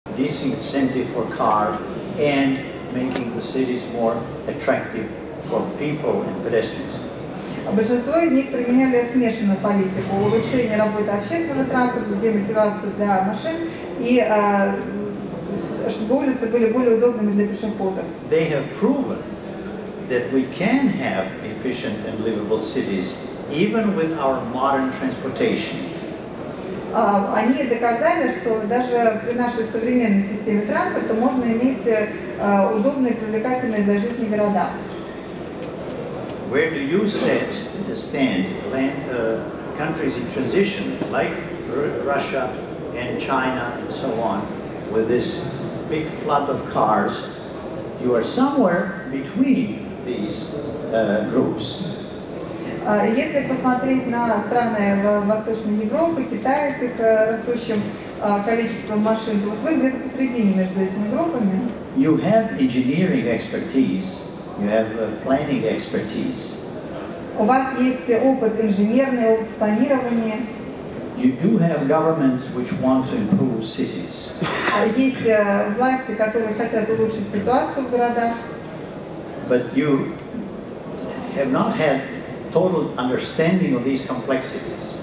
disincentive for car and making the cities more attractive for people and pedestrians. Большинство из них применяли смешанную политику: улучшение работы общественного транспорта, демотивацию для машин и чтобы улицы были более удобными для пешеходов. They have proven that we can have efficient and livable cities even with our modern transportation. Они доказали, что даже при нашей современной системе транспорта можно иметь удобные и привлекательные для жизни города. Where do you stand, countries in transition like Russia and China and so on, with this big flood of cars? You are somewhere between these groups. Если посмотреть на страны Восточной Европы, Китай с их растущим количеством машин, то вот вы где-то посередине между этими группами. You have engineering expertise, you have planning expertise. У вас есть опыт инженерный, опыт планирования. You do have governments which want to improve cities. Есть власти, которые хотят улучшить ситуацию в городах. But you have not had total understanding of these complexities.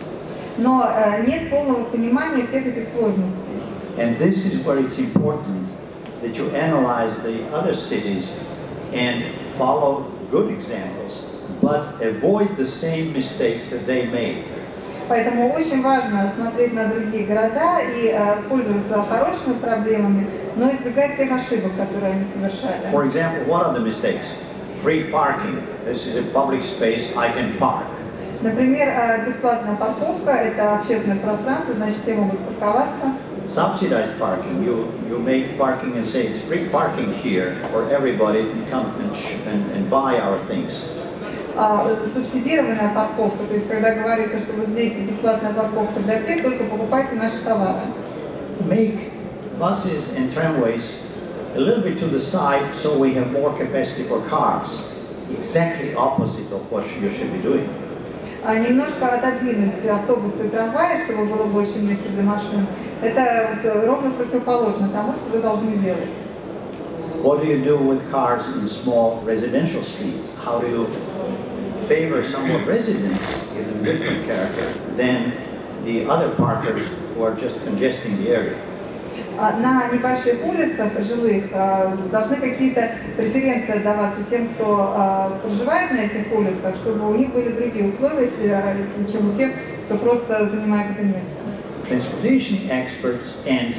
Но нет полного понимания всех этих сложностей. And this is where it's important that you analyze the other cities and follow good examples, but avoid the same mistakes that they made. Поэтому очень важно смотреть на другие города и пользоваться хорошими проблемами, но избегать тех ошибок, которые они совершали. For example, what are the mistakes? Free parking. This is a public space, I can park. Например, бесплатная парковка – это общественное пространство, значит, все могут парковаться. Subsidized parking. You make parking and say it's free parking here for everybody to come and buy our things. Субсидированная парковка, то есть когда говорится, что вот здесь бесплатная парковка для всех, только покупайте наши товары. Make buses and tramways a little bit to the side so we have more capacity for cars. Exactly opposite of what you should be doing. Немножко отодвинуть автобусы и трамваи, чтобы было больше места для машин. Это ровно противоположно тому, что вы должны делать. What do you do with cars in small residential streets? How do you favor some of residents, give them different character than the other parkers who are just congesting the area? На небольших улицах жилых должны какие-то преференции отдаваться тем, кто проживает на этих улицах, чтобы у них были другие условия, чем у тех, кто просто занимает это место. Transportation experts and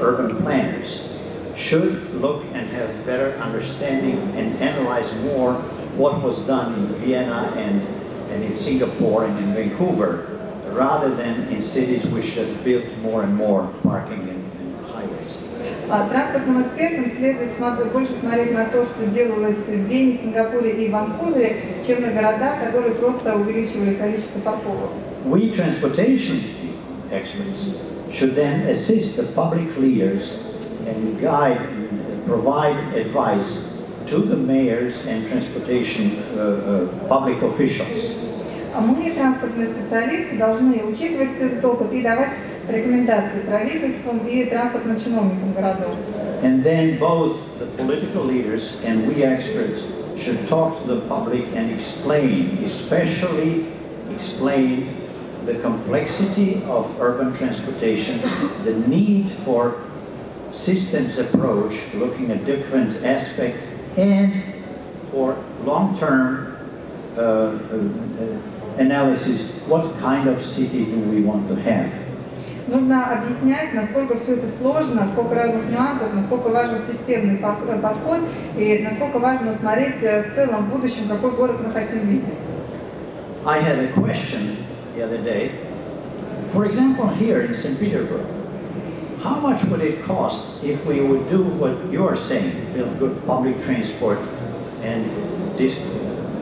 urban planners should look and have better understanding and analyze more what was done in Vienna and in Singapore and in Vancouver, rather than in cities which just built more and more parking and highways. Транспортным экспертам следует больше смотреть на то, что делалось в Вене, Сингапуре и Ванкувере, чем на города, которые просто увеличивали количество парковок. We transportation experts should then assist the public leaders and guide and provide advice to the mayors and transportation public officials. Мы, транспортные специалисты, должны учитывать все этот опыт и давать рекомендации правительствам и транспортным чиновникам городов. And then both the political leaders and we experts should talk to the public and explain, especially explain the complexity of urban transportation, the need for systems approach, looking at different aspects, and for long-term analysis, what kind of city do we want to have. Нужно объяснять, насколько все это сложно, сколько разных нюансов, насколько важен системный подход и насколько важно смотреть в целом в будущем, какой город мы хотим видеть. I had a question the other day. For example, here in St. Petersburg, how much would it cost if we would do what you're saying, build good public transport and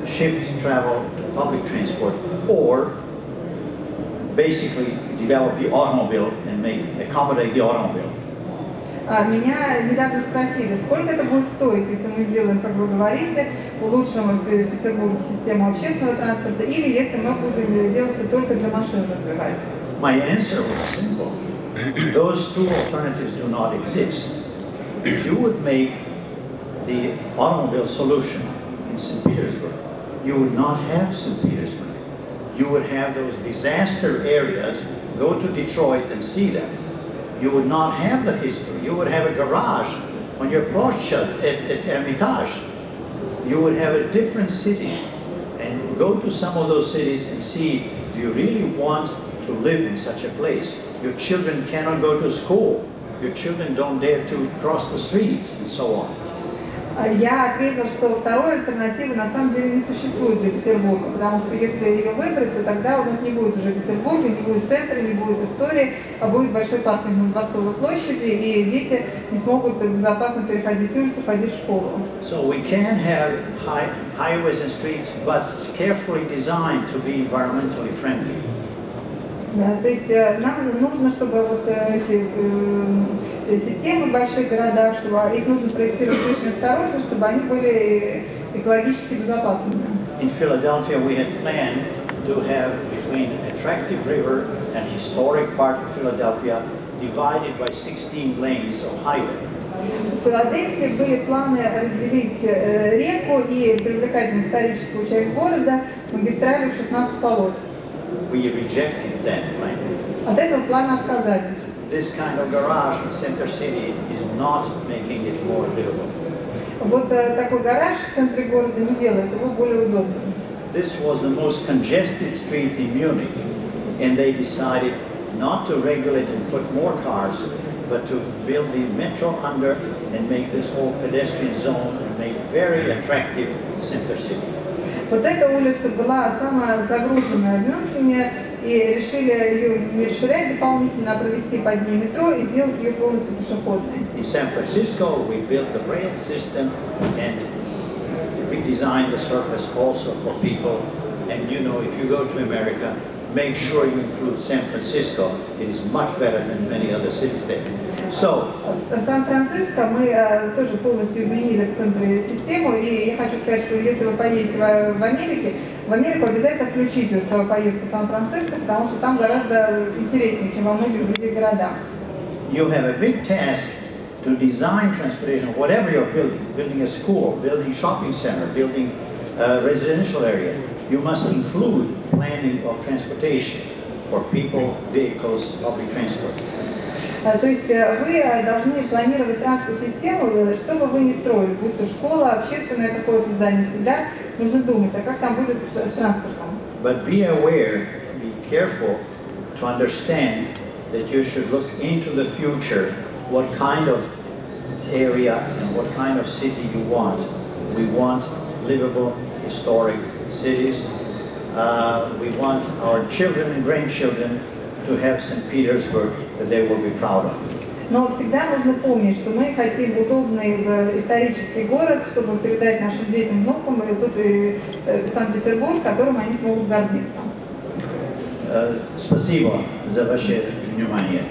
shift travel to public transport, or basically develop the automobile and accommodate the automobile? Меня недавно спросили, сколько это будет стоить, если мы сделаем, как вы говорите, улучшим в Петербурге систему общественного транспорта, или если мы будем делать все только для машин развивать. My answer was simple. those two alternatives do not exist. If you would make the automobile solution in St. Petersburg, you would not have St. Petersburg. You would have those disaster areas. Go to Detroit and see them. You would not have the history. You would have a garage on your Ploshchad at Hermitage. You would have a different city. And go to some of those cities and see if you really want to live in such a place. Your children cannot go to school. Your children don't dare to cross the streets and so on. Я ответил, что второй альтернативы на самом деле не существует для Петербурга, потому что если ее выбрать, то тогда у нас не будет уже Петербурга, не будет центра, не будет истории, а будет большой паркинг на Дворцовой площади, и дети не смогут безопасно переходить улицу, ходить в школу. So we can have highways and streets, but carefully designed to be environmentally friendly. Да, то есть нам нужно, чтобы вот эти системы в больших городах, чтобы их нужно проектировать очень осторожно, чтобы они были экологически безопасными. In Philadelphia, we had planned to have between attractive river and historic part of Philadelphia divided by 16 lanes of highway. В Филадельфии были планы разделить реку и привлекательную историческую часть города магистралью в 16 полос. We rejected that plan. От этого плана отказались. This kind of garage in center city is not making it more livable. Вот такой гараж в центре города не делает его более удобным. This was the most congested street in Munich, and they decided not to regulate and put more cars, but to build the metro under and make this whole pedestrian zone and make very attractive center city. Вот эта улица была самая загруженная в Мюнхене, и решили ее не расширять дополнительно, а провести под ней метро и сделать ее полностью пешеходной. In San Francisco, we built the rail system and redesigned the surface also for people. And you know, if you go to America, make sure you include San Francisco. It is much better than many other cities there. So, Сан-Франциско мы тоже полностью изменили в центре систему, и я хочу сказать, что если вы поедете в Америку обязательно включите свою поездку в Сан-Франциско, потому что там гораздо интереснее, чем во многих других городах. You have a big task to design transportation, whatever you're building a school, building a shopping center, building a residential area. You must include planning of transportation for people, vehicles, public transport. То есть вы должны планировать транспортную систему, что бы вы ни строили, будь то школа, общественное какое-то здание, всегда нужно думать, а как там будет с транспортом. But be aware, be careful to understand that you should look into the future, what kind of area and what kind of city you want. We want livable, historic cities. We want our children and grandchildren to have St. Petersburg that they will be proud of. Но всегда нужно помнить, что мы хотим удобный исторический город, чтобы передать нашим детям, внукам, и тут и Санкт-Петербург, которым они смогут гордиться. Спасибо за ваше внимание.